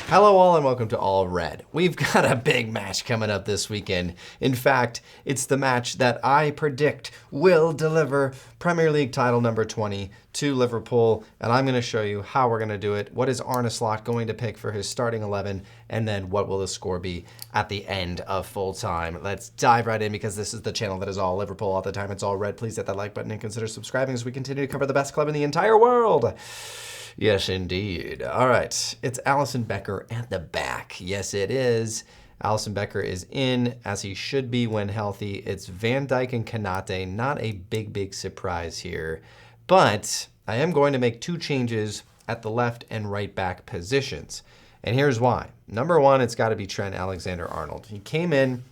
Hello all and welcome to All Red. We've got a big match coming up this weekend. In fact, it's the match that I predict will deliver Premier League title number 20 to Liverpool, and I'm going to show you how we're going to do it. What is Arne Slot going to pick for his starting 11, and then what will the score be at the end of full time? Let's dive right in because this is the channel that is all Liverpool all the time. It's All Red. Please hit that like button and consider subscribing as we continue to cover the best club in the entire world. Yes, indeed. All right. It's Alisson Becker at the back. Yes, it is. Alisson Becker is in, as he should be when healthy. It's Van Dijk and Konate. Not a big surprise here. But I am going to make two changes at the left and right back positions. And here's why. Number one, it's got to be Trent Alexander-Arnold. He came in.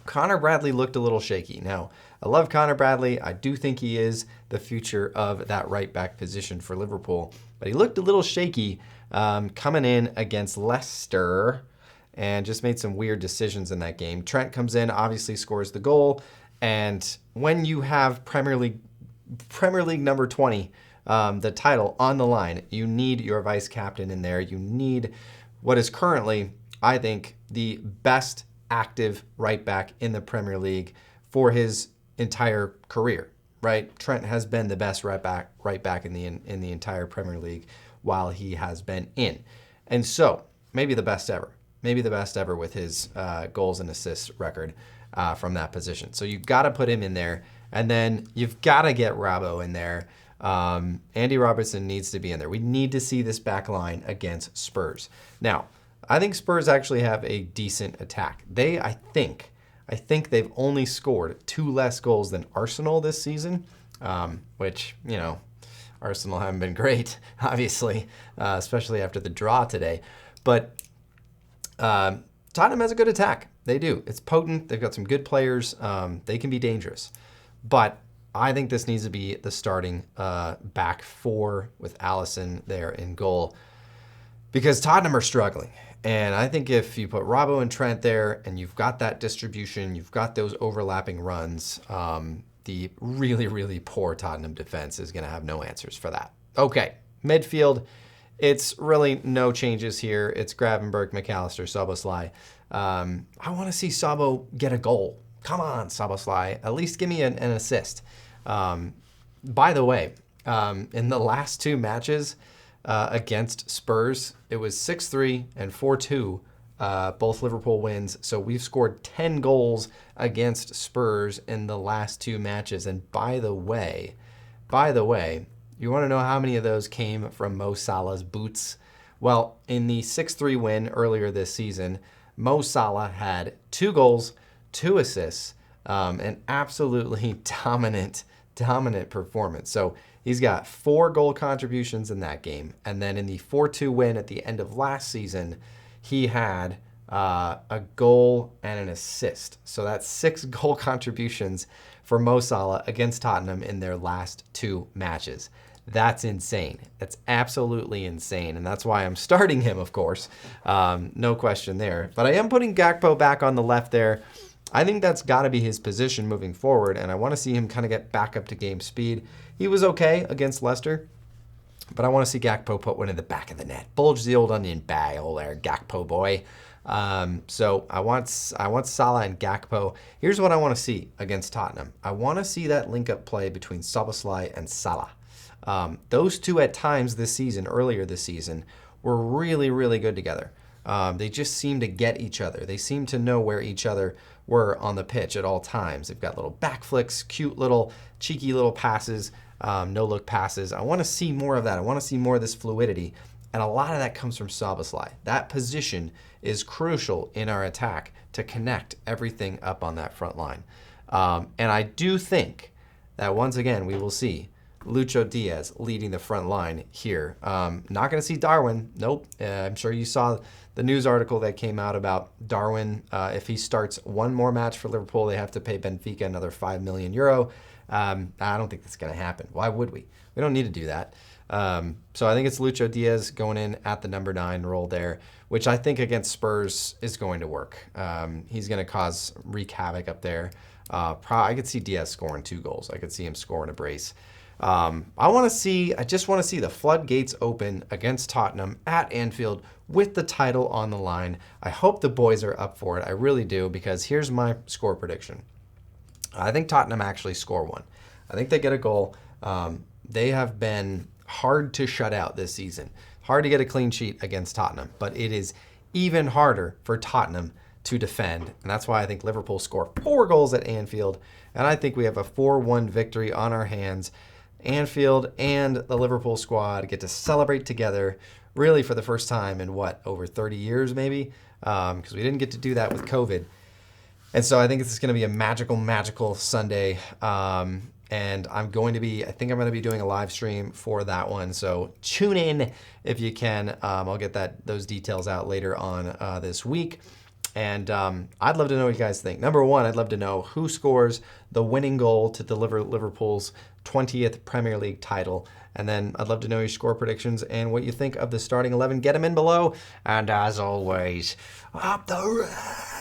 Connor Bradley looked a little shaky. Now, I love Connor Bradley. I do think he is the future of that right back position for Liverpool. But he looked a little shaky coming in against Leicester and just made some weird decisions in that game. Trent comes in, obviously scores the goal. And when you have Premier League number 20, the title on the line, you need your vice captain in there. You need what is currently, I think, the best active right back in the Premier League for his entire career, right? Trent has been the best right back in the entire Premier League while he has been in. And so, maybe the best ever with his goals and assists record from that position. So you've got to put him in there, and then you've got to get Robbo in there. Andy Robertson needs to be in there. We need to see this back line against Spurs. Now, I think Spurs actually have a decent attack. I think they've only scored 2 less goals than Arsenal this season, which, you know, Arsenal haven't been great, obviously, especially after the draw today. But Tottenham has a good attack. They do. It's potent. They've got some good players. They can be dangerous. But I think this needs to be the starting back four with Alisson there in goal because Tottenham are struggling. And I think if you put Robbo and Trent there and you've got that distribution, you've got those overlapping runs, the really poor Tottenham defense is going to have no answers for that. Okay, midfield, it's really no changes here. It's Gravenberch, McAllister, Szoboszlai. I want to see Sabo get a goal. Come on, Szoboszlai. At least give me an assist. By the way, in the last 2 matches, against Spurs, it was 6-3 and 4-2, both Liverpool wins. So we've scored 10 goals against Spurs in the last 2 matches. And by the way, you want to know how many of those came from Mo Salah's boots? Well, in the 6-3 win earlier this season, Mo Salah had 2 goals, 2 assists, an absolutely dominant performance. So he's got 4 goal contributions in that game. And then in the 4-2 win at the end of last season, he had a goal and an assist. So that's 6 goal contributions for Mo Salah against Tottenham in their last 2 matches. That's insane. That's absolutely insane. And that's why I'm starting him, of course. No question there. But I am putting Gakpo back on the left there. I think that's got to be his position moving forward, and I want to see him kind of get back up to game speed. He was okay against Leicester, but I want to see Gakpo put one in the back of the net. Bulge the old onion bag, old there, Gakpo boy. So I want Salah and Gakpo. Here's what I want to see against Tottenham. I want to see that link-up play between Szoboszlai and Salah. Those two at times earlier this season, were really good together. They just seem to get each other. They seem to know where each other were on the pitch at all times. They've got little back flicks, cute little, cheeky little passes, no-look passes. I want to see more of that. I want to see more of this fluidity. And a lot of that comes from Szoboszlai. That position is crucial in our attack to connect everything up on that front line. And I do think that once again, we will see Lucho Diaz leading the front line here. Not going to see Darwin. Nope. I'm sure you saw the news article that came out about Darwin. If he starts one more match for Liverpool, they have to pay Benfica another €5 million. I don't think that's going to happen. Why would we? We don't need to do that. So I think it's Lucho Diaz going in at the number 9 role there, which I think against Spurs is going to work. He's going to wreak havoc up there. I could see Diaz scoring 2 goals. I could see him scoring a brace. I just want to see the floodgates open against Tottenham at Anfield with the title on the line. I hope the boys are up for it. I really do, because here's my score prediction. I think Tottenham actually score one. I think they get a goal. They have been hard to shut out this season. Hard to get a clean sheet against Tottenham, but it is even harder for Tottenham to defend. And that's why I think Liverpool score 4 goals at Anfield. And I think we have a 4-1 victory on our hands. Anfield and the Liverpool squad get to celebrate together, really for the first time in over 30 years maybe, because we didn't get to do that with COVID. And so I think this is going to be a magical Sunday. And I think I'm going to be doing a live stream for that one. So tune in if you can. I'll get those details out later on this week. And I'd love to know what you guys think. Number one, I'd love to know who scores the winning goal to deliver Liverpool's 20th Premier League title. And then I'd love to know your score predictions and what you think of the starting 11. Get them in below. And as always, up the red.